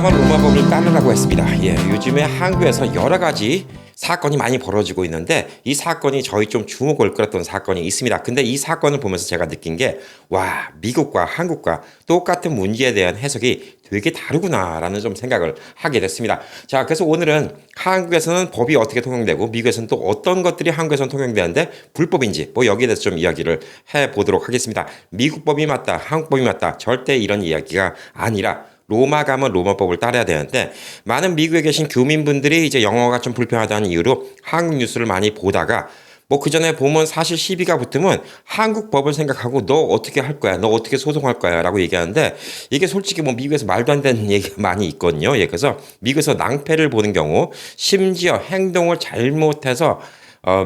가면 로마법을 따르라고 했습니다. 요즘에 한국에서 여러 가지 사건이 많이 벌어지고 있는데 이 사건이 저희 좀 주목을 끌었던 사건이 있습니다. 근데 이 사건을 보면서 제가 느낀 게 와, 미국과 한국과 똑같은 문제에 대한 해석이 되게 다르구나라는 좀 생각을 하게 됐습니다. 자, 그래서 오늘은 한국에서는 법이 어떻게 통용되고 미국에서는 또 어떤 것들이 한국에서는 통용되는데 불법인지 뭐 여기에 대해서 좀 이야기를 해보도록 하겠습니다. 미국 법이 맞다, 한국 법이 맞다, 절대 이런 이야기가 아니라 로마 가면 로마법을 따라야 되는데 많은 미국에 계신 교민분들이 이제 영어가 좀 불편하다는 이유로 한국 뉴스를 많이 보다가 뭐 그 전에 보면 사실 시비가 붙으면 한국 법을 생각하고 너 어떻게 할 거야? 너 어떻게 소송할 거야? 라고 얘기하는데 이게 솔직히 뭐 미국에서 말도 안 되는 얘기가 많이 있거든요. 그래서 미국에서 낭패를 보는 경우 심지어 행동을 잘못해서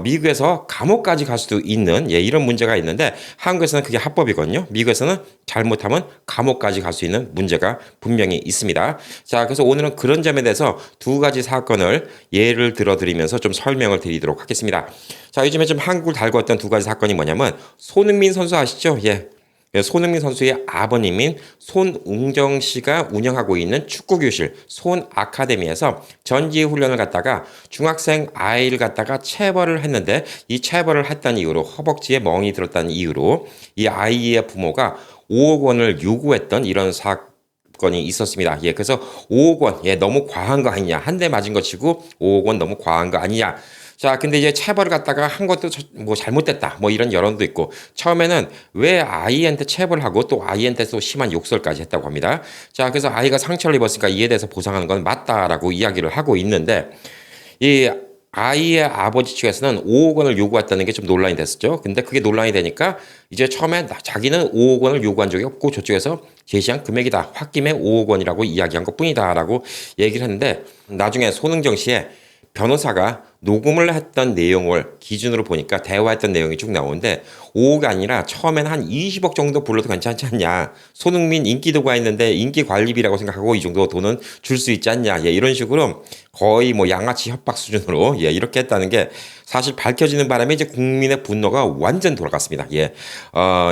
미국에서 감옥까지 갈 수도 있는 이런 문제가 있는데 한국에서는 그게 합법이거든요. 미국에서는 잘못하면 감옥까지 갈 수 있는 문제가 분명히 있습니다. 자, 그래서 오늘은 그런 점에 대해서 두 가지 사건을 예를 들어드리면서 좀 설명을 드리도록 하겠습니다. 자, 요즘에 좀 한국을 달궜던 두 가지 사건이 뭐냐면 손흥민 선수 아시죠? 손흥민 선수의 아버님인 손웅정 씨가 운영하고 있는 축구교실 손 아카데미에서 전지 훈련을 갖다가 중학생 아이를 갖다가 체벌을 했는데 이 체벌을 했다는 이유로 허벅지에 멍이 들었다는 이유로 이 아이의 부모가 5억 원을 요구했던 이런 사건이 있었습니다. 그래서 5억 원, 너무 과한 거 아니냐. 한 대 맞은 거 치고 5억 원 너무 과한 거 아니냐. 자, 근데 이제 체벌을 갖다가 한 것도 뭐 잘못됐다. 뭐 이런 여론도 있고 처음에는 왜 아이한테 체벌을 하고 또 아이한테 또 심한 욕설까지 했다고 합니다. 자, 그래서 아이가 상처를 입었으니까 이에 대해서 보상하는 건 맞다라고 이야기를 하고 있는데 이 아이의 아버지 측에서는 5억 원을 요구했다는 게 좀 논란이 됐었죠. 근데 그게 논란이 되니까 이제 처음에 자기는 5억 원을 요구한 적이 없고 저쪽에서 제시한 금액이다. 홧김에 5억 원이라고 이야기한 것뿐이다라고 얘기를 했는데 나중에 손흥정 씨의 변호사가 녹음을 했던 내용을 기준으로 보니까 대화했던 내용이 쭉 나오는데 5억이 아니라 처음에는 한 20억 정도 불러도 괜찮지 않냐. 손흥민 인기도가 있는데 인기 관리비라고 생각하고 이 정도 돈은 줄 수 있지 않냐. 이런 식으로 거의 뭐 양아치 협박 수준으로 이렇게 했다는 게 사실 밝혀지는 바람에 이제 국민의 분노가 완전 돌아갔습니다.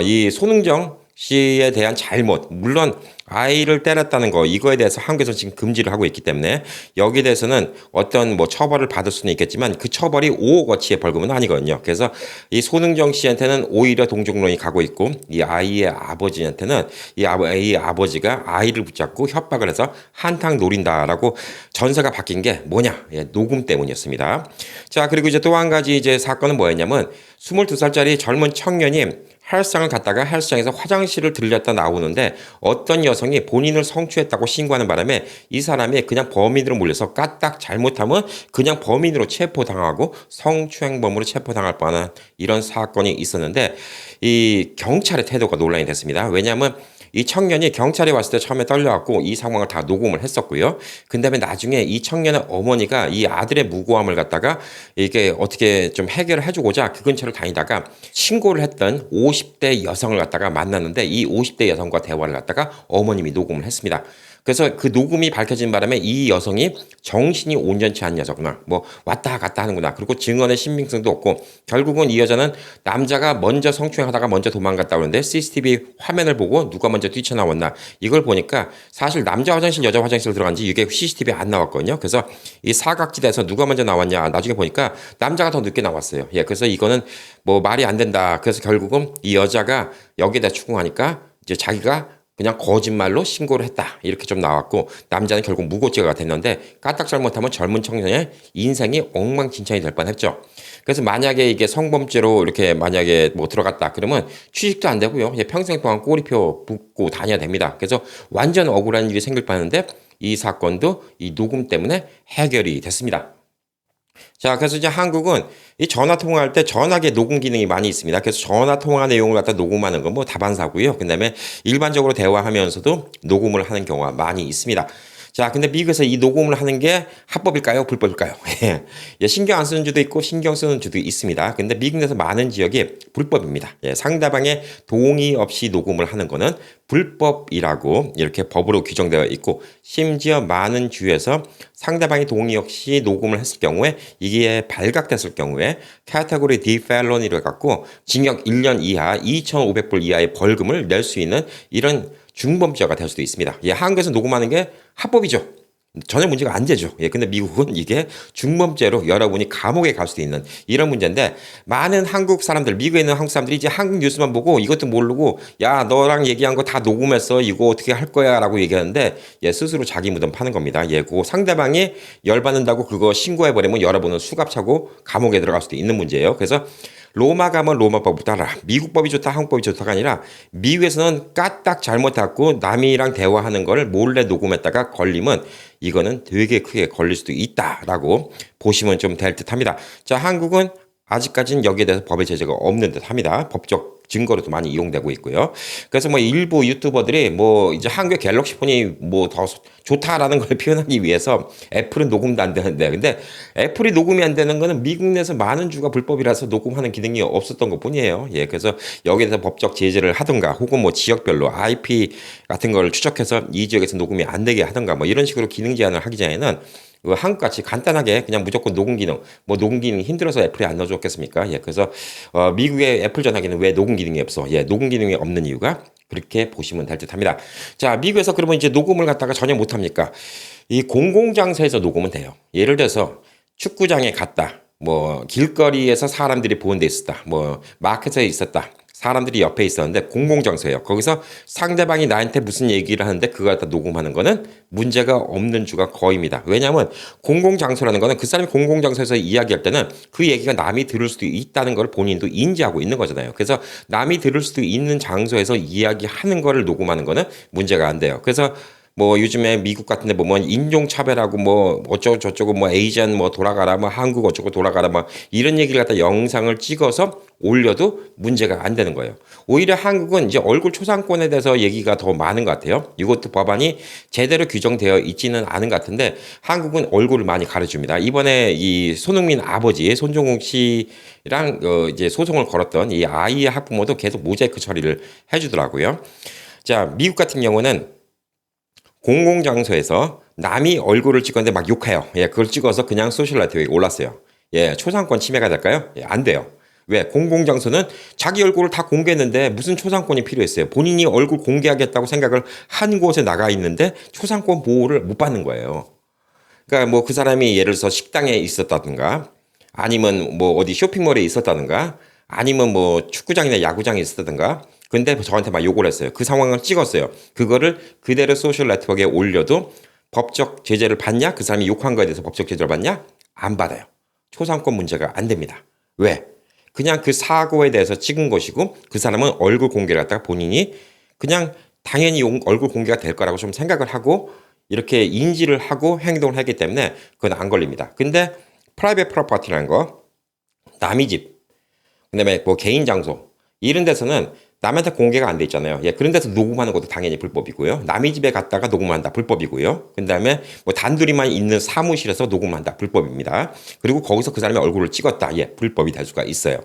이 손흥정 씨에 대한 잘못, 물론 아이를 때렸다는 거 이거에 대해서 한국에서 지금 금지를 하고 있기 때문에 여기에 대해서는 어떤 뭐 처벌을 받을 수는 있겠지만 그 처벌이 5억 어치의 벌금은 아니거든요. 그래서 이 손흥정 씨한테는 오히려 동정론이 가고 있고 이 아이의 아버지한테는 이 아이의 아버지가 아이를 붙잡고 협박을 해서 한탕 노린다라고 전세가 바뀐 게 뭐냐? 녹음 때문이었습니다. 자, 그리고 이제 또 한 가지 이제 사건은 뭐였냐면 22살짜리 젊은 청년이 헬스장을 갔다가 헬스장에서 화장실을 들렸다 나오는데 어떤 여성이 본인을 성추했다고 신고하는 바람에 이 사람이 그냥 범인으로 몰려서 까딱 잘못하면 그냥 범인으로 체포당하고 성추행범으로 체포당할 뻔한 이런 사건이 있었는데 이 경찰의 태도가 논란이 됐습니다. 왜냐하면 이 청년이 경찰에 왔을 때 처음에 떨려갖고 이 상황을 다 녹음을 했었고요. 그 다음에 나중에 이 청년의 어머니가 이 아들의 무고함을 갖다가 이게 어떻게 좀 해결을 해주고자 그 근처를 다니다가 신고를 했던 50대 여성을 갖다가 만났는데 이 50대 여성과 대화를 갖다가 어머님이 녹음을 했습니다. 그래서 그 녹음이 밝혀진 바람에 이 여성이 정신이 온전치 않은 여자구나. 뭐 왔다 갔다 하는구나. 그리고 증언의 신빙성도 없고 결국은 이 여자는 남자가 먼저 성추행하다가 먼저 도망갔다 그러는데 CCTV 화면을 보고 누가 먼저 뛰쳐나왔나. 이걸 보니까 사실 남자 화장실 여자 화장실 들어간지 이게 CCTV에 안 나왔거든요. 그래서 이 사각지대에서 누가 먼저 나왔냐. 나중에 보니까 남자가 더 늦게 나왔어요. 그래서 이거는 뭐 말이 안 된다. 그래서 결국은 이 여자가 여기에다 추궁하니까 이제 자기가 그냥 거짓말로 신고를 했다. 이렇게 좀 나왔고 남자는 결국 무고죄가 됐는데 까딱 잘못하면 젊은 청년의 인생이 엉망진창이 될 뻔했죠. 그래서 만약에 이게 성범죄로 이렇게 만약에 뭐 들어갔다 그러면 취직도 안 되고요. 평생 동안 꼬리표 붙고 다녀야 됩니다. 그래서 완전 억울한 일이 생길 뻔했는데 이 사건도 이 녹음 때문에 해결이 됐습니다. 자, 그래서 이제 한국은 이 전화 통화할 때 전화기 녹음 기능이 많이 있습니다. 그래서 전화 통화 내용을 갖다 녹음하는 건 뭐 다반사고요. 그다음에 일반적으로 대화하면서도 녹음을 하는 경우가 많이 있습니다. 자, 근데 미국에서 이 녹음을 하는 게 합법일까요? 불법일까요? 신경 안 쓰는 주도 있고 신경 쓰는 주도 있습니다. 근데 미국 내에서 많은 지역이 불법입니다. 상대방의 동의 없이 녹음을 하는 거는 불법이라고 이렇게 법으로 규정되어 있고 심지어 많은 주에서 상대방이 동의 없이 녹음을 했을 경우에 이게 발각됐을 경우에 카테고리 D 펠로니를 갖고 징역 1년 이하 2,500불 이하의 벌금을 낼 수 있는 이런 중범죄가 될 수도 있습니다. 한국에서 녹음하는 게 합법이죠. 전혀 문제가 안 되죠. 예, 근데 미국은 이게 중범죄로 여러분이 감옥에 갈 수도 있는 이런 문제인데 많은 한국 사람들, 미국에 있는 한국 사람들이 이제 한국 뉴스만 보고 이것도 모르고 야, 너랑 얘기한 거 다 녹음했어. 이거 어떻게 할 거야? 라고 얘기하는데 예, 스스로 자기 무덤 파는 겁니다. 예, 그 상대방이 열받는다고 그거 신고해버리면 여러분은 수갑 차고 감옥에 들어갈 수도 있는 문제예요. 그래서 로마 가면 로마법을 따라 미국 법이 좋다 한국 법이 좋다가 아니라 미국에서는 까딱 잘못했고 남이랑 대화하는 걸 몰래 녹음했다가 걸리면 이거는 되게 크게 걸릴 수도 있다라고 보시면 좀 될 듯합니다. 자, 한국은 아직까지는 여기에 대해서 법의 제재가 없는 듯합니다. 법적 증거로도 많이 이용되고 있고요. 그래서 뭐 일부 유튜버들이 뭐 이제 한국의 갤럭시 폰이 뭐 더 좋다라는 걸 표현하기 위해서 애플은 녹음도 안 되는데 근데 애플이 녹음이 안 되는 거는 미국 내에서 많은 주가 불법이라서 녹음하는 기능이 없었던 것 뿐이에요. 예, 그래서 여기에 대해서 법적 제재를 하든가 혹은 뭐 지역별로 IP 같은 걸 추적해서 이 지역에서 녹음이 안 되게 하든가 뭐 이런 식으로 기능 제한을 하기 전에는 한국같이 간단하게 그냥 무조건 녹음 기능, 뭐 녹음 기능이 힘들어서 애플이 안 넣어줬겠습니까? 예, 그래서 미국의 애플 전화기는 왜 녹음 기능이 없어? 예, 녹음 기능이 없는 이유가 그렇게 보시면 될 듯합니다. 자, 미국에서 그러면 이제 녹음을 갖다가 전혀 못합니까? 이 공공장소에서 녹음은 돼요. 예를 들어서 축구장에 갔다, 뭐 길거리에서 사람들이 보는 데 있었다, 뭐 마켓에 있었다. 사람들이 옆에 있었는데 공공장소예요. 거기서 상대방이 나한테 무슨 얘기를 하는데 그걸 갖다 녹음하는 거는 문제가 없는 주가 거의입니다. 왜냐하면 공공장소라는 거는 그 사람이 공공장소에서 이야기할 때는 그 얘기가 남이 들을 수도 있다는 걸 본인도 인지하고 있는 거잖아요. 그래서 남이 들을 수도 있는 장소에서 이야기하는 거를 녹음하는 거는 문제가 안 돼요. 그래서 뭐 요즘에 미국 같은 데 보면 인종차별하고 뭐 어쩌고 저쩌고 뭐 에이전 뭐 돌아가라 뭐 한국 어쩌고 돌아가라 뭐 이런 얘기를 갖다 영상을 찍어서 올려도 문제가 안 되는 거예요. 오히려 한국은 이제 얼굴 초상권에 대해서 얘기가 더 많은 것 같아요. 이것도 법안이 제대로 규정되어 있지는 않은 것 같은데 한국은 얼굴을 많이 가려줍니다. 이번에 이 손흥민 아버지 손종욱 씨랑 이제 소송을 걸었던 이 아이의 학부모도 계속 모자이크 처리를 해주더라고요. 자, 미국 같은 경우는 공공장소에서 남이 얼굴을 찍었는데 막 욕해요. 예, 그걸 찍어서 그냥 소셜네트워크에 올랐어요. 예, 초상권 침해가 될까요? 예, 안 돼요. 왜? 공공장소는 자기 얼굴을 다 공개했는데 무슨 초상권이 필요했어요? 본인이 얼굴 공개하겠다고 생각을 한 곳에 나가 있는데 초상권 보호를 못 받는 거예요. 그러니까 뭐 그 사람이 예를 들어서 식당에 있었다든가 아니면 뭐 어디 쇼핑몰에 있었다든가 아니면 뭐 축구장이나 야구장에 있었다든가 근데 저한테 막 욕을 했어요. 그 상황을 찍었어요. 그거를 그대로 소셜 네트워크에 올려도 법적 제재를 받냐? 그 사람이 욕한 거에 대해서 법적 제재를 받냐? 안 받아요. 초상권 문제가 안 됩니다. 왜? 그냥 그 사고에 대해서 찍은 것이고 그 사람은 얼굴 공개를 갖다가 본인이 그냥 당연히 얼굴 공개가 될 거라고 좀 생각을 하고 이렇게 인지를 하고 행동을 하기 때문에 그건 안 걸립니다. 근데 프라이빗 프로퍼티라는 거, 남의 집, 그다음에 뭐 개인 장소 이런 데서는 남한테 공개가 안 돼 있잖아요. 예, 그런 데서 녹음하는 것도 당연히 불법이고요. 남의 집에 갔다가 녹음한다 불법이고요. 그다음에 뭐 단둘이만 있는 사무실에서 녹음한다 불법입니다. 그리고 거기서 그 사람의 얼굴을 찍었다. 예, 불법이 될 수가 있어요.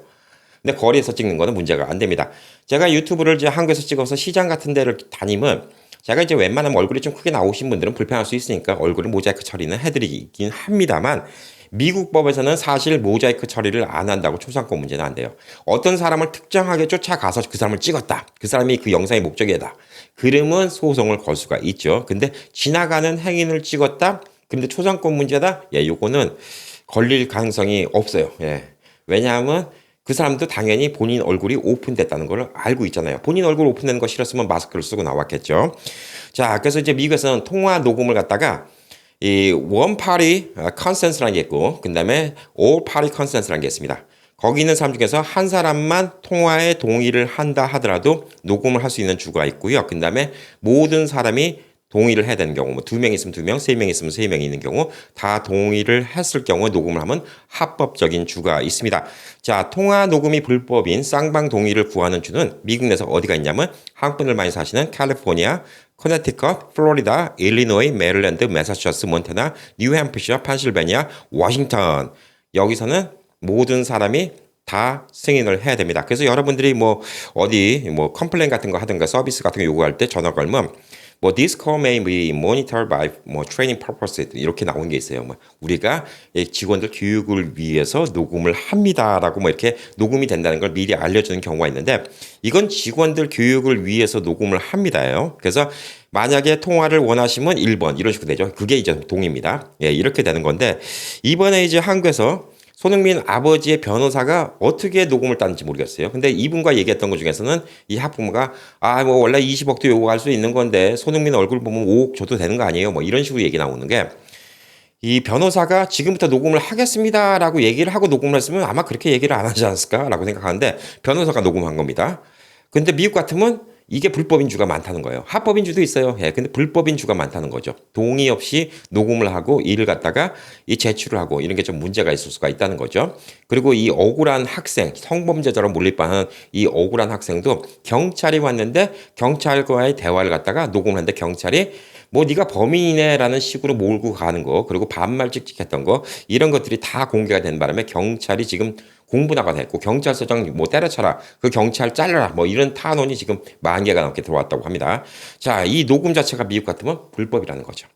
근데 거리에서 찍는 거는 문제가 안 됩니다. 제가 유튜브를 이제 한국에서 찍어서 시장 같은 데를 다니면 제가 이제 웬만하면 얼굴이 좀 크게 나오신 분들은 불편할 수 있으니까 얼굴을 모자이크 처리는 해드리긴 합니다만 미국 법에서는 사실 모자이크 처리를 안 한다고 초상권 문제는 안 돼요. 어떤 사람을 특정하게 쫓아가서 그 사람을 찍었다. 그 사람이 그 영상의 목적이다. 그러면 소송을 걸 수가 있죠. 근데 지나가는 행인을 찍었다. 근데 초상권 문제다. 예, 요거는 걸릴 가능성이 없어요. 예. 왜냐하면 그 사람도 당연히 본인 얼굴이 오픈됐다는 걸 알고 있잖아요. 본인 얼굴 오픈되는 거 싫었으면 마스크를 쓰고 나왔겠죠. 자, 그래서 이제 미국에서는 통화 녹음을 갖다가 이 one party consensus라는 게 있고 그다음에 all party consensus라는 게 있습니다. 거기 있는 사람 중에서 한 사람만 통화에 동의를 한다 하더라도 녹음을 할 수 있는 주가 있고요. 그다음에 모든 사람이 동의를 해야 되는 경우, 뭐 2명 있으면 2명, 3명 있으면 3명이 있는 경우 다 동의를 했을 경우에 녹음을 하면 합법적인 주가 있습니다. 자, 통화 녹음이 불법인 쌍방 동의를 구하는 주는 미국 내에서 어디가 있냐면 한국 분들 많이 사시는 캘리포니아, 커네티컷, 플로리다, 일리노이, 메릴랜드, 매사추세츠, 몬타나, 뉴햄프셔, 펜실베니아, 워싱턴 여기서는 모든 사람이 다 승인을 해야 됩니다. 그래서 여러분들이 뭐 어디 뭐 컴플레인 같은 거 하든가 서비스 같은 거 요구할 때 전화 걸면 뭐 this call may be monitored by 뭐 training purposes 이렇게 나온 게 있어요. 뭐 우리가 직원들 교육을 위해서 녹음을 합니다라고 뭐 이렇게 녹음이 된다는 걸 미리 알려주는 경우가 있는데 이건 직원들 교육을 위해서 녹음을 합니다예요. 그래서 만약에 통화를 원하시면 1번 이런 식으로 되죠. 그게 이제 동의입니다. 예, 이렇게 되는 건데 이번에 이제 한국에서 손흥민 아버지의 변호사가 어떻게 녹음을 땄는지 모르겠어요. 근데 이분과 얘기했던 것 중에서는 이 학부모가 뭐 원래 20억도 요구할 수 있는 건데 손흥민 얼굴 보면 5억 줘도 되는 거 아니에요? 뭐 이런 식으로 얘기 나오는 게 이 변호사가 지금부터 녹음을 하겠습니다라고 얘기를 하고 녹음을 했으면 아마 그렇게 얘기를 안 하지 않았을까라고 생각하는데 변호사가 녹음한 겁니다. 근데 미국 같으면 이게 불법인 주가 많다는 거예요. 합법인 주도 있어요. 예, 근데 불법인 주가 많다는 거죠. 동의 없이 녹음을 하고 일을 갖다가 이 제출을 하고 이런 게 좀 문제가 있을 수가 있다는 거죠. 그리고 이 억울한 학생, 성범죄자로 몰릴 뻔한 이 억울한 학생도 경찰이 왔는데 경찰과의 대화를 갖다가 녹음을 했는데 경찰이 뭐 네가 범인이네라는 식으로 몰고 가는 거 그리고 반말 찍찍했던 거 이런 것들이 다 공개가 된 바람에 경찰이 지금 공분화가 됐고 경찰서장 뭐 때려쳐라 그 경찰 잘라라 뭐 이런 탄원이 지금 10,000개가 넘게 들어왔다고 합니다. 자, 이 녹음 자체가 미국 같으면 불법이라는 거죠.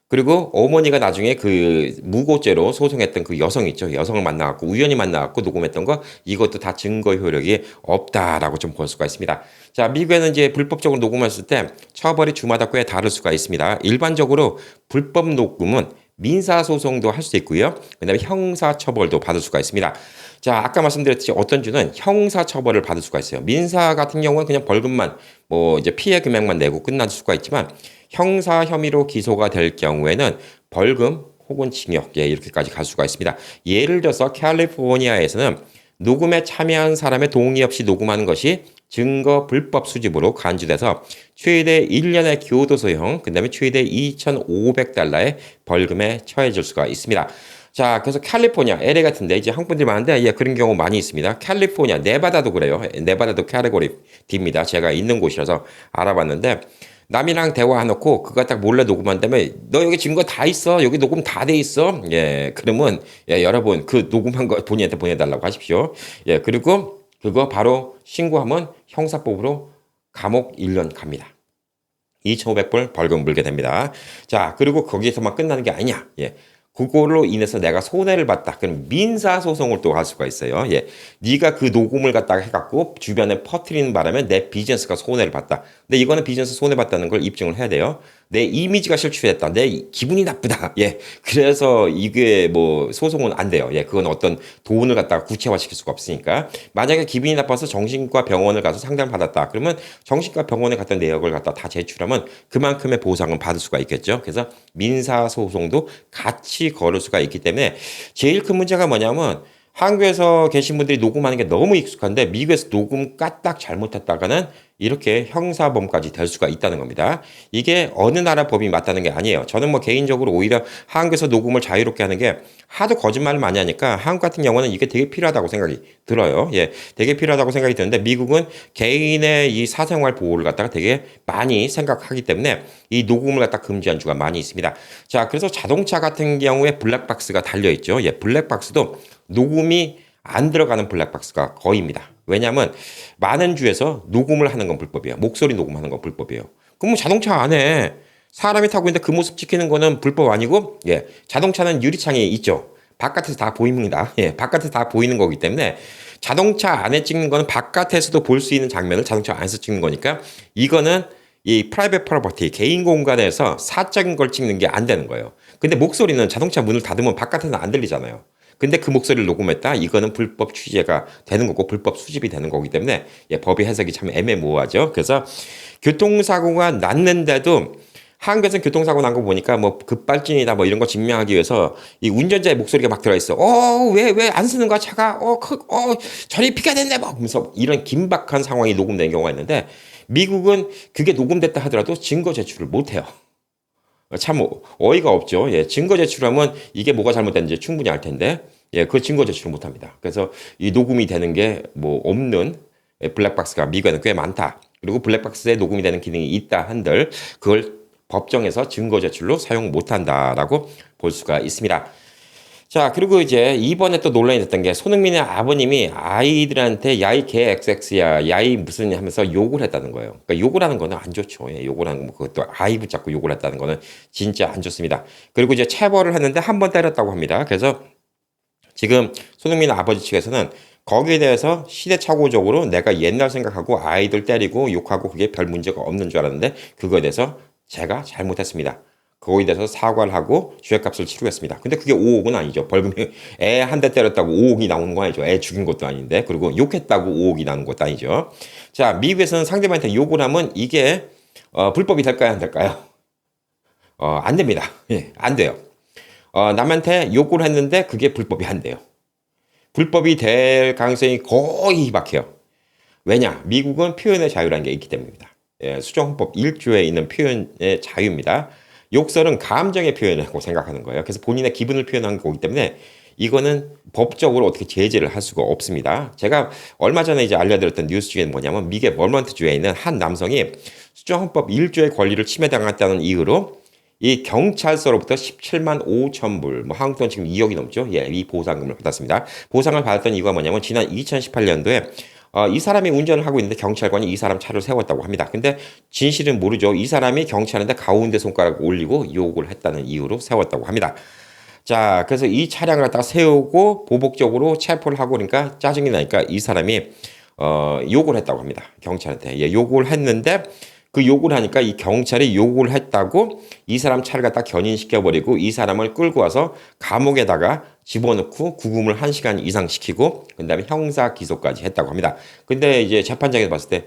그리고 어머니가 나중에 그 무고죄로 소송했던 그 여성 있죠. 여성을 만나갖고 우연히 만나갖고 녹음했던 거 이것도 다 증거 효력이 없다라고 좀 볼 수가 있습니다. 자, 미국에는 이제 불법적으로 녹음했을 때 처벌이 주마다 꽤 다를 수가 있습니다. 일반적으로 불법 녹음은 민사소송도 할 수 있고요. 그다음에 형사처벌도 받을 수가 있습니다. 자, 아까 말씀드렸듯이 어떤 주는 형사처벌을 받을 수가 있어요. 민사 같은 경우는 그냥 벌금만 뭐 이제 피해 금액만 내고 끝날 수가 있지만 형사 혐의로 기소가 될 경우에는 벌금 혹은 징역 이렇게까지 갈 수가 있습니다. 예를 들어서 캘리포니아에서는 녹음에 참여한 사람의 동의 없이 녹음하는 것이 증거 불법 수집으로 간주돼서 최대 1년의 교도소형, 그 다음에 최대 2,500달러의 벌금에 처해질 수가 있습니다. 자, 그래서 캘리포니아, LA 같은데 이제 한국 분들이 많은데 예, 그런 경우 많이 있습니다. 캘리포니아, 네바다도 그래요. 네바다도 캐테고리 D입니다. 제가 있는 곳이라서 알아봤는데 남이랑 대화해놓고 그거 딱 몰래 녹음한 다음에 너 여기 증거 다 있어. 여기 녹음 다 돼 있어. 예, 그러면 예, 여러분 그 녹음한 거 본인한테 보내달라고 하십시오. 예, 그리고 그거 바로 신고하면 형사법으로 감옥 1년 갑니다. 2,500불 벌금 물게 됩니다. 자, 그리고 거기에서만 끝나는 게 아니냐. 예. 그걸로 인해서 내가 손해를 봤다. 그럼 민사 소송을 또 할 수가 있어요. 예, 네가 그 녹음을 갖다가 해갖고 주변에 퍼뜨리는 바람에 내 비즈니스가 손해를 봤다. 근데 이거는 비즈니스 손해 봤다는 걸 입증을 해야 돼요. 내 이미지가 실추했다. 내 기분이 나쁘다. 예, 그래서 이게 뭐 소송은 안 돼요. 예, 그건 어떤 돈을 갖다가 구체화시킬 수가 없으니까. 만약에 기분이 나빠서 정신과 병원을 가서 상담 받았다. 그러면 정신과 병원에 갔던 내역을 갖다 다 제출하면 그만큼의 보상은 받을 수가 있겠죠. 그래서 민사 소송도 같이 걸을 수가 있기 때문에 제일 큰 문제가 뭐냐면 한국에서 계신 분들이 녹음하는 게 너무 익숙한데 미국에서 녹음 까딱 잘못했다가는 이렇게 형사범까지 될 수가 있다는 겁니다. 이게 어느 나라 법이 맞다는 게 아니에요. 저는 뭐 개인적으로 오히려 한국에서 녹음을 자유롭게 하는 게 하도 거짓말을 많이 하니까 한국 같은 경우는 이게 되게 필요하다고 생각이 들어요. 예, 되게 필요하다고 생각이 드는데 미국은 개인의 이 사생활 보호를 갖다가 되게 많이 생각하기 때문에 이 녹음을 갖다 금지한 주가 많이 있습니다. 자, 그래서 자동차 같은 경우에 블랙박스가 달려 있죠. 예, 블랙박스도 녹음이 안 들어가는 블랙박스가 거의입니다. 왜냐하면 많은 주에서 녹음을 하는 건 불법이에요. 목소리 녹음하는 건 불법이에요. 그럼 뭐 자동차 안에 사람이 타고 있는데 그 모습 찍히는 거는 불법 아니고, 예, 자동차는 유리창이 있죠. 바깥에서 다 보입니다. 예, 바깥에서 다 보이는 거기 때문에 자동차 안에 찍는 거는 바깥에서도 볼 수 있는 장면을 자동차 안에서 찍는 거니까 이거는 이 프라이빗 프로퍼티 개인 공간에서 사적인 걸 찍는 게 안 되는 거예요. 근데 목소리는 자동차 문을 닫으면 바깥에서는 안 들리잖아요. 근데 그 목소리를 녹음했다? 이거는 불법 취재가 되는 거고 불법 수집이 되는 거기 때문에 예, 법의 해석이 참 애매모호하죠. 그래서 교통사고가 났는데도 한국에서는 교통사고 난 거 보니까 뭐 급발진이다 뭐 이런 거 증명하기 위해서 이 운전자의 목소리가 막 들어있어. 왜 안 쓰는 거야 차가? 저리 피가 됐네 뭐 하면서 이런 긴박한 상황이 녹음된 경우가 있는데 미국은 그게 녹음됐다 하더라도 증거 제출을 못 해요. 참 어이가 없죠. 예, 증거 제출하면 이게 뭐가 잘못됐는지 충분히 알 텐데, 예, 그 증거 제출을 못 합니다. 그래서 이 녹음이 되는 게 뭐 없는 블랙박스가 미국에는 꽤 많다. 그리고 블랙박스에 녹음이 되는 기능이 있다 한들 그걸 법정에서 증거 제출로 사용 못 한다라고 볼 수가 있습니다. 자, 그리고 이제 이번에 또 논란이 됐던 게 손흥민의 아버님이 아이들한테 야이 개 XX야, 야이 무슨 하면서 욕을 했다는 거예요. 그러니까 욕을 하는 거는 안 좋죠. 예, 욕을 하는 거, 그것도 아이 붙잡고 욕을 했다는 거는 진짜 안 좋습니다. 그리고 이제 체벌을 했는데 한 번 때렸다고 합니다. 그래서 지금 손흥민 아버지 측에서는 거기에 대해서 시대착오적으로 내가 옛날 생각하고 아이들 때리고 욕하고 그게 별 문제가 없는 줄 알았는데 그거에 대해서 제가 잘못했습니다. 그거에 대해서 사과를 하고 죄값을 치르겠습니다. 근데 그게 5억은 아니죠. 벌금이 애 한 대 때렸다고 5억이 나오는 거 아니죠. 애 죽인 것도 아닌데. 그리고 욕했다고 5억이 나는 것도 아니죠. 자, 미국에서는 상대방한테 욕을 하면 이게 불법이 될까요? 안 될까요? 안 됩니다. 예, 안 돼요. 남한테 욕을 했는데 그게 불법이 안 돼요. 불법이 될 가능성이 거의 희박해요. 왜냐? 미국은 표현의 자유라는 게 있기 때문입니다. 예, 수정헌법 1조에 있는 표현의 자유입니다. 욕설은 감정의 표현이라고 생각하는 거예요. 그래서 본인의 기분을 표현한 거기 때문에 이거는 법적으로 어떻게 제재를 할 수가 없습니다. 제가 얼마 전에 이제 알려드렸던 뉴스 중에는 뭐냐면 미국의 버먼트주에 있는 한 남성이 수정헌법 1조의 권리를 침해당했다는 이유로 이 경찰서로부터 17만 5천 불, 뭐 한국 돈 지금 2억이 넘죠? 예, 이 보상금을 받았습니다. 보상을 받았던 이유가 뭐냐면 지난 2018년도에 이 사람이 운전을 하고 있는데 경찰관이 이 사람 차를 세웠다고 합니다. 근데 진실은 모르죠. 이 사람이 경찰한테 가운데 손가락을 올리고 욕을 했다는 이유로 세웠다고 합니다. 자, 그래서 이 차량을 갖다 세우고 보복적으로 체포를 하고 그러니까 짜증이 나니까 이 사람이 욕을 했다고 합니다. 경찰한테. 예, 욕을 했는데 그 욕을 하니까 이 경찰이 욕을 했다고 이 사람 차를 갖다 견인시켜버리고 이 사람을 끌고 와서 감옥에다가 집어넣고 구금을 1시간 이상 시키고 그 다음에 형사 기소까지 했다고 합니다. 근데 이제 재판장에서 봤을 때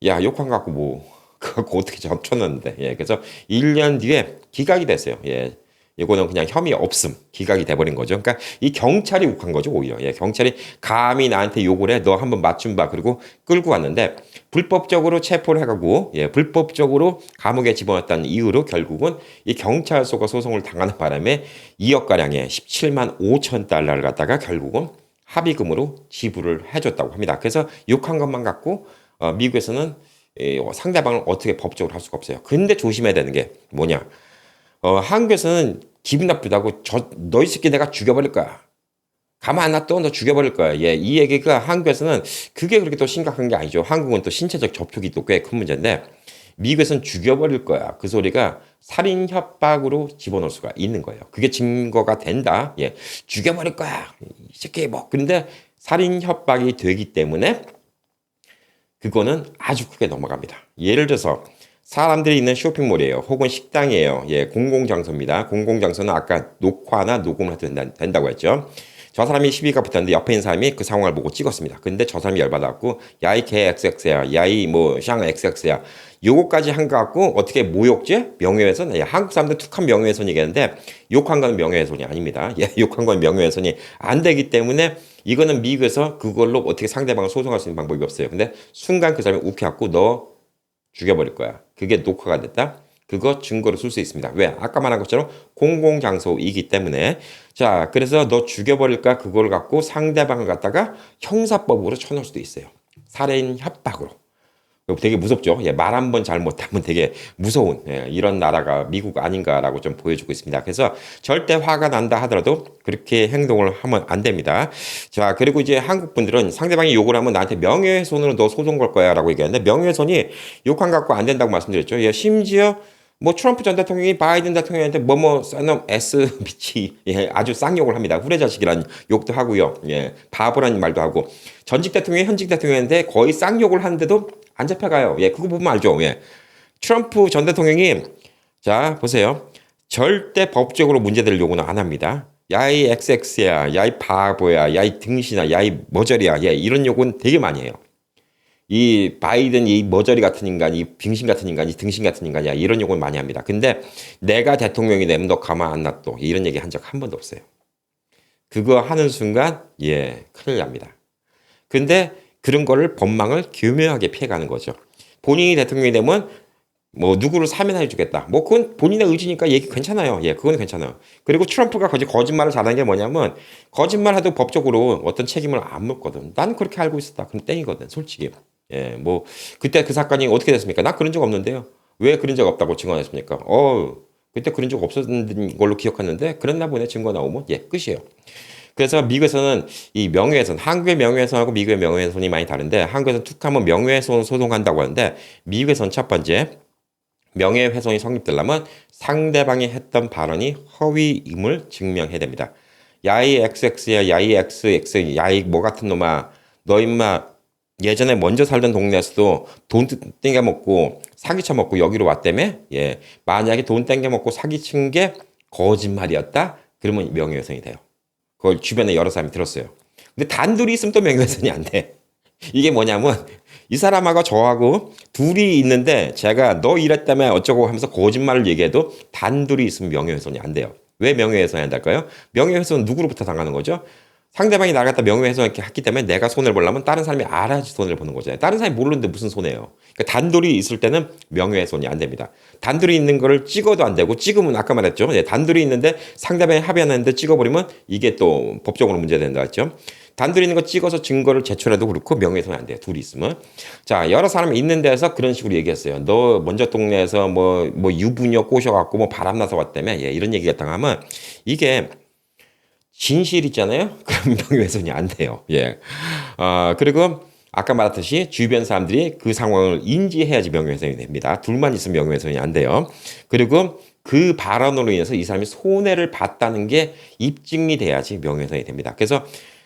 야, 욕한 거 갖고 뭐 그거 어떻게 접쳤는데 예, 그래서 1년 뒤에 기각이 됐어요. 예. 이거는 그냥 혐의 없음 기각이 돼버린 거죠. 그러니까 이 경찰이 욱한 거죠 오히려. 예, 경찰이 감히 나한테 욕을 해, 너 한번 맞춤 봐. 그리고 끌고 왔는데 불법적으로 체포를 해가고 예, 불법적으로 감옥에 집어넣었다는 이유로 결국은 이 경찰서가 소송을 당하는 바람에 2억 가량의 17만 5천 달러를 갖다가 결국은 합의금으로 지불을 해줬다고 합니다. 그래서 욕한 것만 갖고 미국에서는 상대방을 어떻게 법적으로 할 수가 없어요. 근데 조심해야 되는 게 뭐냐? 한국에서는 기분 나쁘다고 너희 새끼 내가 죽여버릴 거야. 가만 안 놔둬 너 죽여버릴 거야. 예, 이 얘기가 한국에서는 그게 그렇게 또 심각한 게 아니죠. 한국은 또 신체적 접촉이 또 꽤 큰 문제인데 미국에서는 죽여버릴 거야. 그 소리가 살인 협박으로 집어넣을 수가 있는 거예요. 그게 증거가 된다. 예, 죽여버릴 거야. 이 새끼 뭐. 근데 살인 협박이 되기 때문에 그거는 아주 크게 넘어갑니다. 예를 들어서 사람들이 있는 쇼핑몰이에요. 혹은 식당이에요. 예, 공공장소입니다. 공공장소는 아까 녹화나 녹음을 해도 된다고 했죠. 저 사람이 시비가 붙었는데 옆에 있는 사람이 그 상황을 보고 찍었습니다. 근데 저 사람이 열받았고, 야이 개 XX야, 야이 샹 XX야. 요거까지 한 거 갖고 어떻게 모욕죄? 명예훼손? 예, 한국 사람들 툭한 명예훼손 얘기하는데 욕한 건 명예훼손이 아닙니다. 예, 욕한 건 명예훼손이 안 되기 때문에 이거는 미국에서 그걸로 어떻게 상대방을 소송할 수 있는 방법이 없어요. 근데 순간 그 사람이 욱해갖고 너 죽여버릴 거야. 그게 녹화가 됐다. 그거 증거로 쓸 수 있습니다. 왜? 아까 말한 것처럼 공공장소이기 때문에. 자, 그래서 너 죽여버릴까? 그걸 갖고 상대방을 갖다가 형사법으로 쳐넣을 수도 있어요. 살인 협박으로. 되게 무섭죠. 예, 말 한 번 잘못하면 되게 무서운 이런 나라가 미국 아닌가라고 좀 보여주고 있습니다. 그래서 절대 화가 난다 하더라도 그렇게 행동을 하면 안 됩니다. 자, 그리고 이제 한국 분들은 상대방이 욕을 하면 나한테 명예훼손으로 너 소송 걸 거야라고 얘기하는데 명예훼손이 욕한 갖고 안 된다고 말씀드렸죠. 예, 심지어 뭐 트럼프 전 대통령이 바이든 대통령한테 뭐뭐 쌍놈 S 미치 예, 아주 쌍욕을 합니다. 후레자식이라는 욕도 하고요. 예, 바보라는 말도 하고 전직 대통령이 현직 대통령한테 거의 쌍욕을 하는데도 안 잡혀가요. 예, 그거 보면 알죠. 예. 트럼프 전 대통령이 자 보세요. 절대 법적으로 문제될 요구는 안 합니다. 야이 XX야, 야이 바보야, 야이 등신아, 야이 머저리야, 예, 이런 요구는 되게 많이 해요. 이 바이든 이 머저리 같은 인간, 이 빙신 같은 인간, 이 등신 같은 인간이야 이런 요구는 많이 합니다. 근데 내가 대통령이 되면 너 가만 안 놔둬 이런 얘기 한 적 한 번도 없어요. 그거 하는 순간 예 큰일 납니다. 근데 그런 거를 법망을 교묘하게 피해가는 거죠. 본인이 대통령이 되면 뭐 누구를 사면해 주겠다. 뭐 그건 본인의 의지니까 얘기 괜찮아요. 예, 그건 괜찮아요. 그리고 트럼프가 거짓말을 잘하는 게 뭐냐면 거짓말해도 법적으로 어떤 책임을 안 묻거든. 난 그렇게 알고 있었다. 그럼 땡이거든. 솔직히. 예, 뭐 그때 그 사건이 어떻게 됐습니까? 나 그런 적 없는데요. 왜 그런 적 없다고 증언했습니까? 그때 그런 적 없었던 걸로 기억하는데 그랬나 보네. 증거 나오면 예 끝이에요. 그래서 미국에서는 이 명예훼손, 한국의 명예훼손하고 미국의 명예훼손이 많이 다른데 한국에서는 툭하면 명예훼손 소송한다고 하는데 미국에서는 첫 번째 명예훼손이 성립되려면 상대방이 했던 발언이 허위임을 증명해야 됩니다. 야이 XX야, 야이 XX, 야이 뭐 같은 놈아, 너 임마 예전에 먼저 살던 동네에서도 돈 땡겨 먹고 사기쳐 먹고 여기로 왔다며? 예, 만약에 돈 땡겨 먹고 사기친 게 거짓말이었다? 그러면 명예훼손이 돼요. 그걸 주변에 여러 사람이 들었어요. 근데 단둘이 있으면 또 명예훼손이 안 돼. 이게 뭐냐면 이 사람하고 저하고 둘이 있는데 제가 너 이랬다며 어쩌고 하면서 거짓말을 얘기해도 단둘이 있으면 명예훼손이 안 돼요. 왜 명예훼손이 안 될까요? 명예훼손은 누구로부터 당하는 거죠? 상대방이 나를 갖다 명예훼손 이렇게 했기 때문에 내가 손해를 보려면 다른 사람이 알아야지 손해를 보는 거잖아요. 다른 사람이 모르는데 무슨 손해예요? 그러니까 단둘이 있을 때는 명예훼손이 안 됩니다. 단둘이 있는 거를 찍어도 안 되고 찍으면 아까 말했죠. 네, 단둘이 있는데 상대방이 합의하는데 찍어버리면 이게 또 법적으로 문제된다 했죠. 단둘이 있는 거 찍어서 증거를 제출해도 그렇고 명예훼손이 안 돼요. 둘이 있으면. 자, 여러 사람이 있는 데서 그런 식으로 얘기했어요. 너 먼저 동네에서 뭐 유부녀 꼬셔갖고 뭐 바람나서 왔다며. 예, 이런 얘기가 당하면 이게 진실 있잖아요. 그럼 명예훼손이 안 돼요. 예. 그리고 아까 말했듯이 주변 사람들이 그 상황을 인지해야지 명예훼손이 됩니다. 둘만 있으면 명예훼손이 안 돼요. 그리고 그 발언으로 인해서 이 사람이 손해를 봤다는 게 입증이 돼야지 명예훼손이 됩니다. 그래서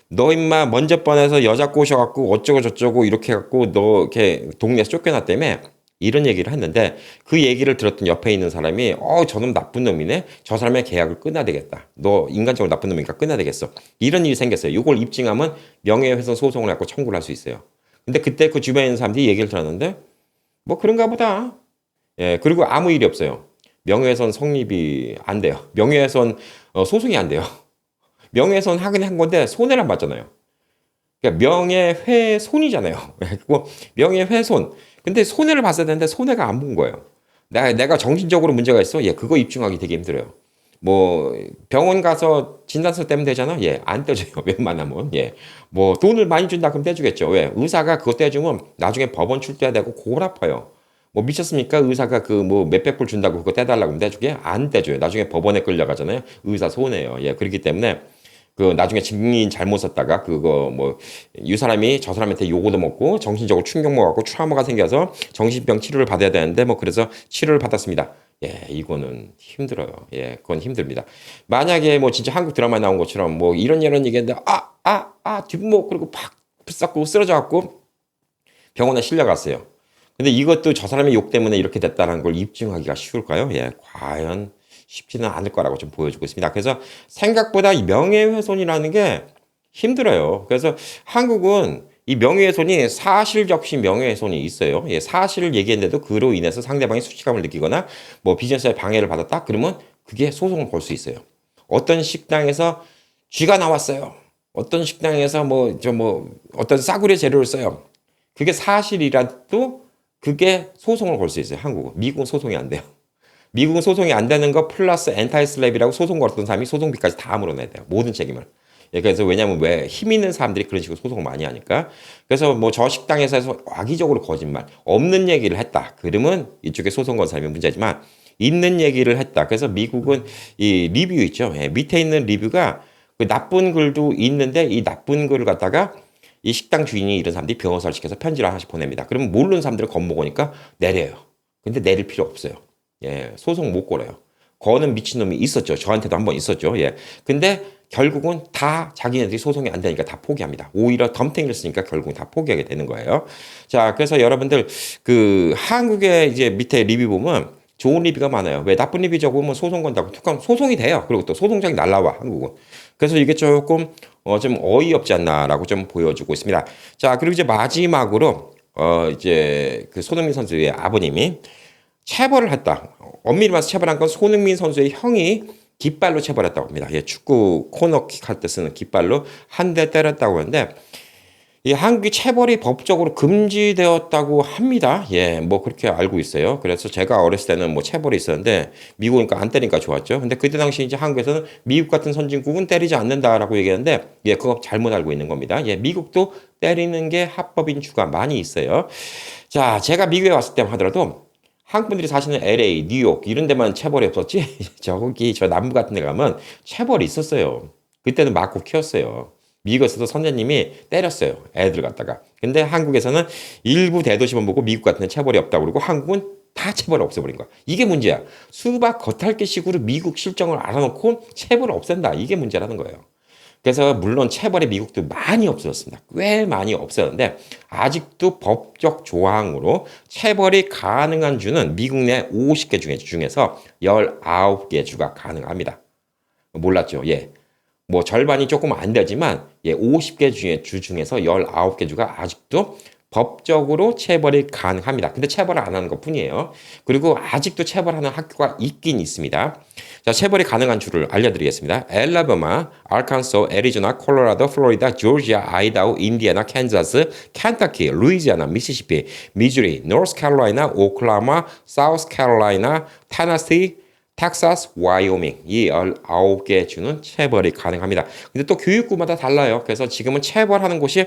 너 임마 먼저 뻔해서 여자 꼬셔갖고 어쩌고 저쩌고 이렇게 해갖고 너 이렇게 동네에서 쫓겨났다며 이런 얘기를 했는데 그 얘기를 들었던 옆에 있는 사람이 저놈 나쁜 놈이네. 저 사람의 계약을 끊어야 되겠다. 너 인간적으로 나쁜 놈이니까 끊어야 되겠어. 이런 일이 생겼어요. 이걸 입증하면 명예훼손 소송을 갖고 청구를 할 수 있어요. 근데 그때 그 주변에 있는 사람들이 얘기를 들었는데 뭐 그런가 보다. 예, 그리고 아무 일이 없어요. 명예훼손 성립이 안 돼요. 명예훼손 소송이 안 돼요. 명예훼손 하긴 한 건데 손해를 안 받잖아요. 그러니까 명예훼손이잖아요. 그리고 명예훼손. 근데 손해를 봤어야 되는데 손해가 안 본 거예요. 내가 정신적으로 문제가 있어? 예, 그거 입증하기 되게 힘들어요. 뭐 병원 가서 진단서 떼면 되잖아. 예, 안 떼줘요. 웬만하면. 예, 뭐 돈을 많이 준다 그럼 떼주겠죠. 왜? 의사가 그거 떼주면 나중에 법원 출두해야 되고 골 아파요. 뭐 미쳤습니까? 의사가 그 뭐 몇백 불 준다고 그거 떼달라고 하면 떼주게? 안 떼줘요. 나중에 법원에 끌려가잖아요. 의사 손해요. 예, 그렇기 때문에 그 나중에 증인 잘못 썼다가 그거 뭐 이 사람이 저 사람한테 요거도 먹고 정신적으로 충격 먹었고 트라우마가 생겨서 정신병 치료를 받아야 되는데 뭐 그래서 치료를 받았습니다. 예, 이거는 힘들어요. 예, 그건 힘듭니다. 만약에 뭐 진짜 한국 드라마에 나온 것처럼 뭐 이런 얘기했는데 뒷목 그리고 팍 붙잡고 쓰러져 갖고 병원에 실려갔어요. 근데 이것도 저 사람의 욕 때문에 이렇게 됐다는 걸 입증하기가 쉬울까요? 예, 과연 쉽지는 않을 거라고 좀 보여주고 있습니다. 그래서 생각보다 이 명예훼손이라는 게 힘들어요. 그래서 한국은 이 명예훼손이 사실 적시 명예훼손이 있어요. 예, 사실을 얘기했는데도 그로 인해서 상대방이 수치감을 느끼거나 뭐 비즈니스에 방해를 받았다? 그러면 그게 소송을 걸 수 있어요. 어떤 식당에서 쥐가 나왔어요. 어떤 식당에서 어떤 싸구려 재료를 써요. 그게 사실이라도 그게 소송을 걸 수 있어요. 한국은. 미국은 소송이 안 돼요. 미국은 소송이 안 되는 거 플러스 엔타이슬랩이라고 소송 걸었던 사람이 소송비까지 다 물어내야 돼요. 모든 책임을. 예, 그래서 왜냐면 왜 힘 있는 사람들이 그런 식으로 소송을 많이 하니까. 그래서 뭐 저 식당에서 해서 악의적으로 거짓말, 없는 얘기를 했다. 그러면 이쪽에 소송 건 사람이 문제지만 있는 얘기를 했다. 그래서 미국은 이 리뷰 있죠. 예, 밑에 있는 리뷰가 그 나쁜 글도 있는데 이 나쁜 글을 갖다가 이 식당 주인이 이런 사람들이 변호사를 시켜서 편지를 하나씩 보냅니다. 그러면 모르는 사람들은 겁먹으니까 내려요. 근데 내릴 필요 없어요. 예, 소송 못 걸어요. 거는 미친놈이 있었죠. 저한테도 한번 있었죠. 예. 근데 결국은 다 자기네들이 소송이 안 되니까 다 포기합니다. 오히려 덤탱이를 쓰니까 결국은 다 포기하게 되는 거예요. 자, 그래서 여러분들 그 한국의 이제 밑에 리뷰 보면 좋은 리뷰가 많아요. 왜 나쁜 리뷰 적으면 소송 건다고 툭하면 소송이 돼요. 그리고 또 소송장이 날라와 한국은. 그래서 이게 조금 좀 어이없지 않나라고 좀 보여주고 있습니다. 자, 그리고 이제 마지막으로 이제 그 손흥민 선수의 아버님이 체벌을 했다. 엄밀히 말해서 체벌한 건 손흥민 선수의 형이 깃발로 체벌했다고 합니다. 예, 축구 코너킥 할 때 쓰는 깃발로 한 대 때렸다고 하는데 이 한국이 체벌이 법적으로 금지되었다고 합니다. 예, 뭐 그렇게 알고 있어요. 그래서 제가 어렸을 때는 뭐 체벌이 있었는데 미국이니까 안 때리니까 좋았죠. 근데 그때 당시 이제 한국에서는 미국 같은 선진국은 때리지 않는다라고 얘기하는데 예, 그거 잘못 알고 있는 겁니다. 예, 미국도 때리는 게 합법인 주가 많이 있어요. 자, 제가 미국에 왔을 때 하더라도 한국 분들이 사시는 LA, 뉴욕 이런 데만 체벌이 없었지 저기 저 남부 같은 데 가면 체벌이 있었어요. 그때는 맞고 키웠어요. 미국에서도 선생님이 때렸어요. 애들 갖다가. 근데 한국에서는 일부 대도시만 보고 미국 같은 데 체벌이 없다고 그러고 한국은 다 체벌을 없애버린 거야. 이게 문제야. 수박 겉핥기식으로 미국 실정을 알아놓고 체벌을 없앤다. 이게 문제라는 거예요. 그래서 물론 체벌이 미국도 많이 없어졌습니다. 꽤 많이 없어졌는데 아직도 법적 조항으로 체벌이 가능한 주는 미국 내 50개 중에서 19개 주가 가능합니다. 몰랐죠? 예. 뭐 절반이 조금 안 되지만 예, 50개 주 중에서 19개 주가 아직도 법적으로 체벌이 가능합니다. 근데 체벌을 안 하는 것 뿐이에요. 그리고 아직도 체벌하는 학교가 있긴 있습니다. 자, 체벌이 가능한 주를 알려드리겠습니다. 엘라바마, 아르칸소, 애리조나, 콜로라도, 플로리다, 조지아, 아이다호, 인디애나, 캔자스, 켄터키, 루이지아나, 미시시피, 미주리, 노스캐롤라이나, 오클라호마, 사우스캐롤라이나, 테너시, 텍사스, 와이오밍 이 19개 주는 체벌이 가능합니다. 근데 또 교육구마다 달라요. 그래서 지금은 체벌하는 곳이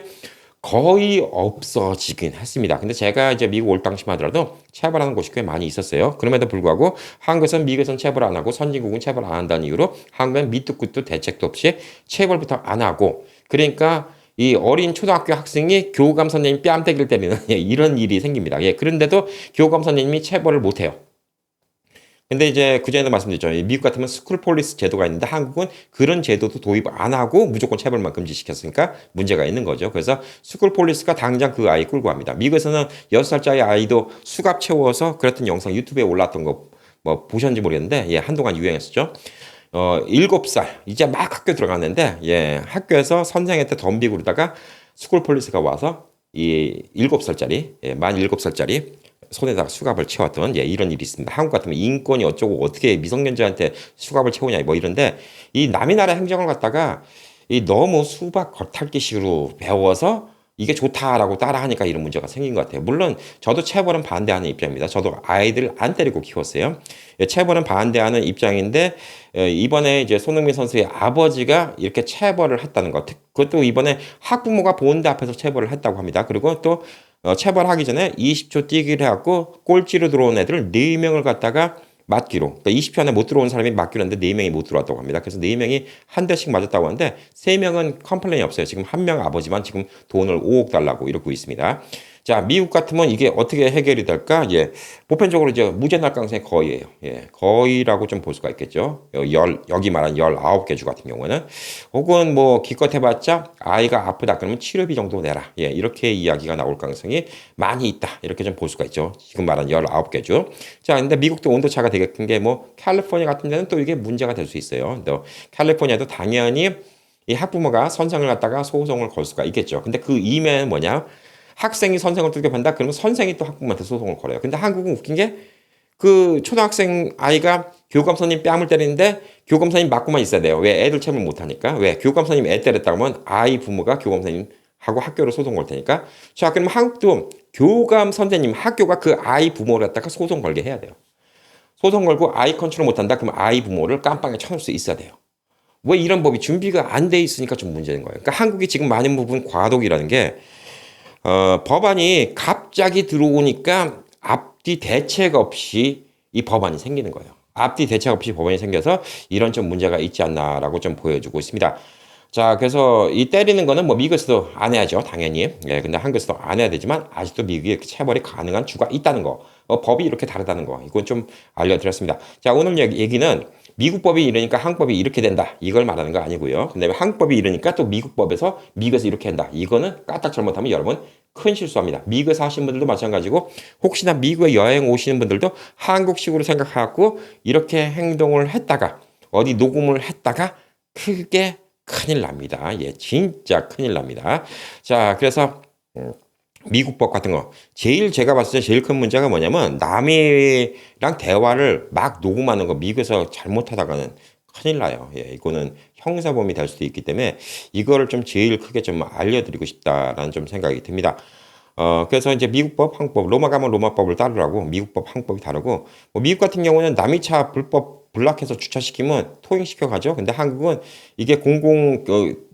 거의 없어지긴 했습니다. 근데 제가 이제 미국 올 당시만 하더라도 체벌하는 곳이 꽤 많이 있었어요. 그럼에도 불구하고 한국에서는 미국에서는 체벌 안 하고 선진국은 체벌 안 한다는 이유로 한국은 밑도 끝도 대책도 없이 체벌부터 안 하고 그러니까 이 어린 초등학교 학생이 교감 선생님 뺨때기를 때리는 이런 일이 생깁니다. 예, 그런데도 교감 선생님이 체벌을 못 해요. 근데 이제 그전에도 말씀드렸죠. 미국 같으면 스쿨 폴리스 제도가 있는데 한국은 그런 제도도 도입 안 하고 무조건 체벌만 금지시켰으니까 문제가 있는 거죠. 그래서 스쿨 폴리스가 당장 그 아이 끌고 갑니다. 미국에서는 6살짜리 아이도 수갑 채워서 그랬던 영상 유튜브에 올랐던 거 뭐 보셨는지 모르겠는데 예, 한동안 유행했었죠. 7살 이제 막 학교 들어갔는데 예, 학교에서 선생한테 덤비고 그러다가 스쿨 폴리스가 와서 이 7살짜리 예, 만 7살짜리 손에다가 수갑을 채웠던 예, 이런 일이 있습니다. 한국 같으면 인권이 어쩌고 어떻게 미성년자한테 수갑을 채우냐 뭐 이런데 이 남의 나라 행정을 갖다가 이 너무 수박 겉핥기식으로 배워서 이게 좋다라고 따라하니까 이런 문제가 생긴 것 같아요. 물론 저도 체벌은 반대하는 입장입니다. 저도 아이들 안 때리고 키웠어요. 예, 체벌은 반대하는 입장인데 이번에 이제 손흥민 선수의 아버지가 이렇게 체벌을 했다는 것. 그것도 이번에 학부모가 보는데 앞에서 체벌을 했다고 합니다. 그리고 또 체벌하기 전에 20초 뛰기를 해갖고 꼴찌로 들어온 애들 4명을 갖다가 맞기로. 그러니까 20초 안에 못 들어온 사람이 맞기로 했는데 4명이 못 들어왔다고 합니다. 그래서 4명이 한 대씩 맞았다고 하는데 3명은 컴플레인이 없어요. 지금 한 명 아버지만 지금 돈을 5억 달라고 이러고 있습니다. 자, 미국 같으면 이게 어떻게 해결이 될까? 예. 보편적으로 이제 무죄 날 가능성이 거의예요. 예. 거의라고 좀 볼 수가 있겠죠. 여기 말한 19개 주 같은 경우는. 혹은 뭐 기껏 해봤자 아이가 아프다 그러면 치료비 정도 내라. 예. 이렇게 이야기가 나올 가능성이 많이 있다. 이렇게 좀 볼 수가 있죠. 지금 말한 19개 주. 자, 근데 미국도 온도차가 되게 큰 게 뭐 캘리포니아 같은 데는 또 이게 문제가 될 수 있어요. 또 캘리포니아도 당연히 이 학부모가 선생을 갖다가 소송을 걸 수가 있겠죠. 근데 그 이면은 뭐냐? 학생이 선생을 두들겨 판다? 그러면 선생이 또 학부모한테 소송을 걸어요. 근데 한국은 웃긴 게 그 초등학생 아이가 교감선생님 뺨을 때리는데 교감선생님 맞고만 있어야 돼요. 왜? 애들 체면 못하니까. 왜? 교감선생님 애 때렸다고 하면 아이 부모가 교감선생님하고 학교로 소송 걸 테니까. 자, 그럼 한국도 교감 선생님, 학교가 그 아이 부모를 갖다가 소송 걸게 해야 돼요. 소송 걸고 아이 컨트롤 못한다? 그러면 아이 부모를 깜빵에 쳐놓을 수 있어야 돼요. 왜 이런 법이 준비가 안 돼 있으니까 좀 문제인 거예요. 그러니까 한국이 지금 많은 부분 과도기라는 게 법안이 갑자기 들어오니까 앞뒤 대책 없이 이 법안이 생기는 거예요. 앞뒤 대책 없이 법안이 생겨서 이런 좀 문제가 있지 않나라고 좀 보여주고 있습니다. 자, 그래서 이 때리는 거는 뭐 미국에서도 안 해야죠, 당연히. 예, 근데 한국에서도 안 해야 되지만 아직도 미국에 이렇게 체벌이 가능한 주가 있다는 거. 법이 이렇게 다르다는 거. 이건 좀 알려드렸습니다. 자, 오늘 얘기는 미국 법이 이러니까 한국 법이 이렇게 된다. 이걸 말하는 거 아니고요. 근데 한국 법이 이러니까 또 미국 법에서 미국에서 이렇게 한다. 이거는 까딱 잘못하면 여러분 큰 실수합니다. 미국에서 하시는 분들도 마찬가지고 혹시나 미국에 여행 오시는 분들도 한국식으로 생각하고 이렇게 행동을 했다가 어디 녹음을 했다가 크게 큰일 납니다. 예, 진짜 큰일 납니다. 자, 그래서 미국 법 같은 거 제일 제가 봤을 때 제일 큰 문제가 뭐냐면 남이랑 대화를 막 녹음하는 거 미국에서 잘못하다가는 큰일 나요. 예, 이거는 형사범이 될 수도 있기 때문에 이거를 좀 제일 크게 좀 알려드리고 싶다라는 좀 생각이 듭니다. 그래서 이제 미국법, 한국법, 로마 가면 로마법을 따르라고 미국법, 한국법이 다르고 뭐 미국 같은 경우는 남이 차 불법 블락해서 주차시키면 토행시켜 가죠. 근데 한국은 이게 공공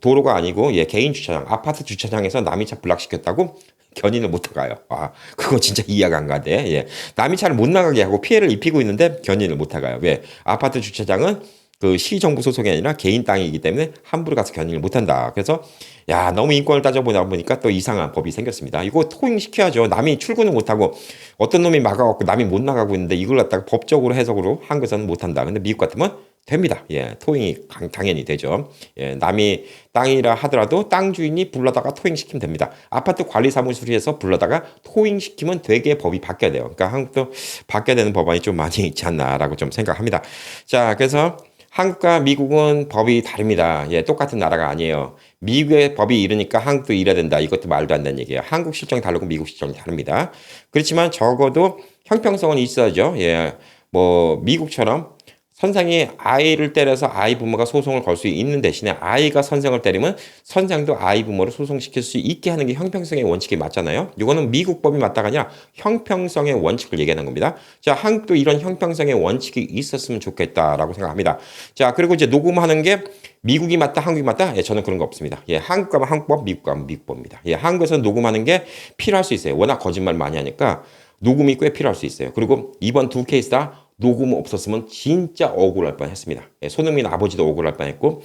도로가 아니고 예, 개인 주차장, 아파트 주차장에서 남이 차 블락시켰다고 견인을 못 나가요. 아, 그거 진짜 이해가 안 가네. 예. 남이 잘 못 나가게 하고 피해를 입히고 있는데 견인을 못 나가요. 왜? 아파트 주차장은 그 시정부 소속이 아니라 개인 땅이기 때문에 함부로 가서 견인을 못 한다. 그래서 야, 너무 인권을 따져보다 보니까 또 이상한 법이 생겼습니다. 이거 토행시켜야죠. 남이 출근을 못 하고 어떤 놈이 막아갖고 남이 못 나가고 있는데 이걸 갖다가 법적으로 해석으로 한국에서는 못 한다. 근데 미국 같으면 됩니다. 예, 토행이 당연히 되죠. 예, 남이 땅이라 하더라도 땅 주인이 불러다가 토행시키면 됩니다. 아파트 관리사무소에서 불러다가 토행시키면 되게 법이 바뀌어야 돼요. 그러니까 한국도 바뀌어야 되는 법안이 좀 많이 있지 않나라고 좀 생각합니다. 자, 그래서 한국과 미국은 법이 다릅니다. 예, 똑같은 나라가 아니에요. 미국의 법이 이러니까 한국도 이래야 된다. 이것도 말도 안 되는 얘기예요. 한국 실정이 다르고 미국 실정이 다릅니다. 그렇지만 적어도 형평성은 있어야죠. 예, 뭐 미국처럼 선생이 아이를 때려서 아이 부모가 소송을 걸 수 있는 대신에 아이가 선생을 때리면 선생도 아이 부모를 소송시킬 수 있게 하는 게 형평성의 원칙이 맞잖아요. 이거는 미국 법이 맞다가 아니라 형평성의 원칙을 얘기하는 겁니다. 자, 한국도 이런 형평성의 원칙이 있었으면 좋겠다라고 생각합니다. 자, 그리고 이제 녹음하는 게 미국이 맞다, 한국이 맞다? 예, 저는 그런 거 없습니다. 예, 한국 가면 한국법, 미국 가면 미국법입니다. 예, 한국에서는 녹음하는 게 필요할 수 있어요. 워낙 거짓말 많이 하니까 녹음이 꽤 필요할 수 있어요. 그리고 이번 두 케이스 다 녹음 없었으면 진짜 억울할 뻔했습니다. 예, 손흥민 아버지도 억울할 뻔했고,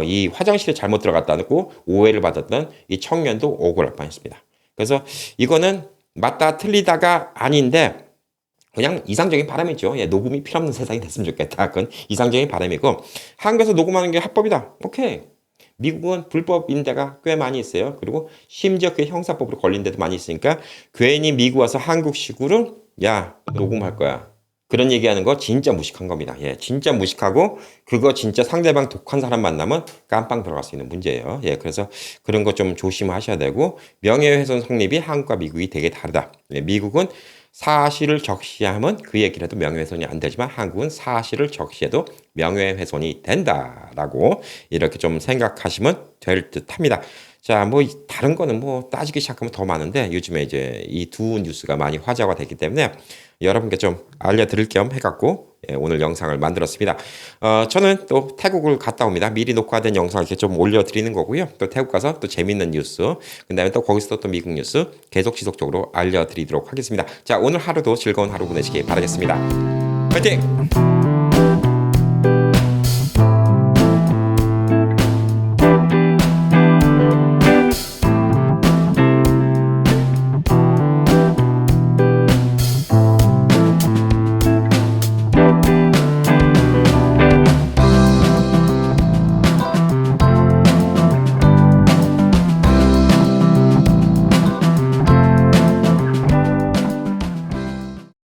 이 화장실에 잘못 들어갔다고 오해를 받았던 이 청년도 억울할 뻔했습니다. 그래서 이거는 맞다 틀리다가 아닌데 그냥 이상적인 바람이죠. 예, 녹음이 필요 없는 세상이 됐으면 좋겠다. 그건 이상적인 바람이고 한국에서 녹음하는 게 합법이다. 오케이. 미국은 불법인 데가 꽤 많이 있어요. 그리고 심지어 그 형사법으로 걸린 데도 많이 있으니까 괜히 미국 와서 한국식으로 야 녹음할 거야. 그런 얘기하는 거 진짜 무식한 겁니다. 예, 진짜 무식하고 그거 진짜 상대방 독한 사람 만나면 깜빵 들어갈 수 있는 문제예요. 예, 그래서 그런 거 좀 조심하셔야 되고 명예훼손 성립이 한국과 미국이 되게 다르다. 예, 미국은 사실을 적시하면 그 얘기라도 명예훼손이 안 되지만 한국은 사실을 적시해도 명예훼손이 된다라고 이렇게 좀 생각하시면 될 듯합니다. 자, 뭐 다른 거는 뭐 따지기 시작하면 더 많은데 요즘에 이제 이 두 뉴스가 많이 화제가 됐기 때문에 여러분께 좀 알려드릴 겸 해갖고 오늘 영상을 만들었습니다. 저는 또 태국을 갔다 옵니다. 미리 녹화된 영상을 이렇게 좀 올려드리는 거고요. 또 태국 가서 또 재밌는 뉴스, 그 다음에 또 거기서 또 미국 뉴스 계속 지속적으로 알려드리도록 하겠습니다. 자, 오늘 하루도 즐거운 하루 보내시기 바라겠습니다. 화이팅!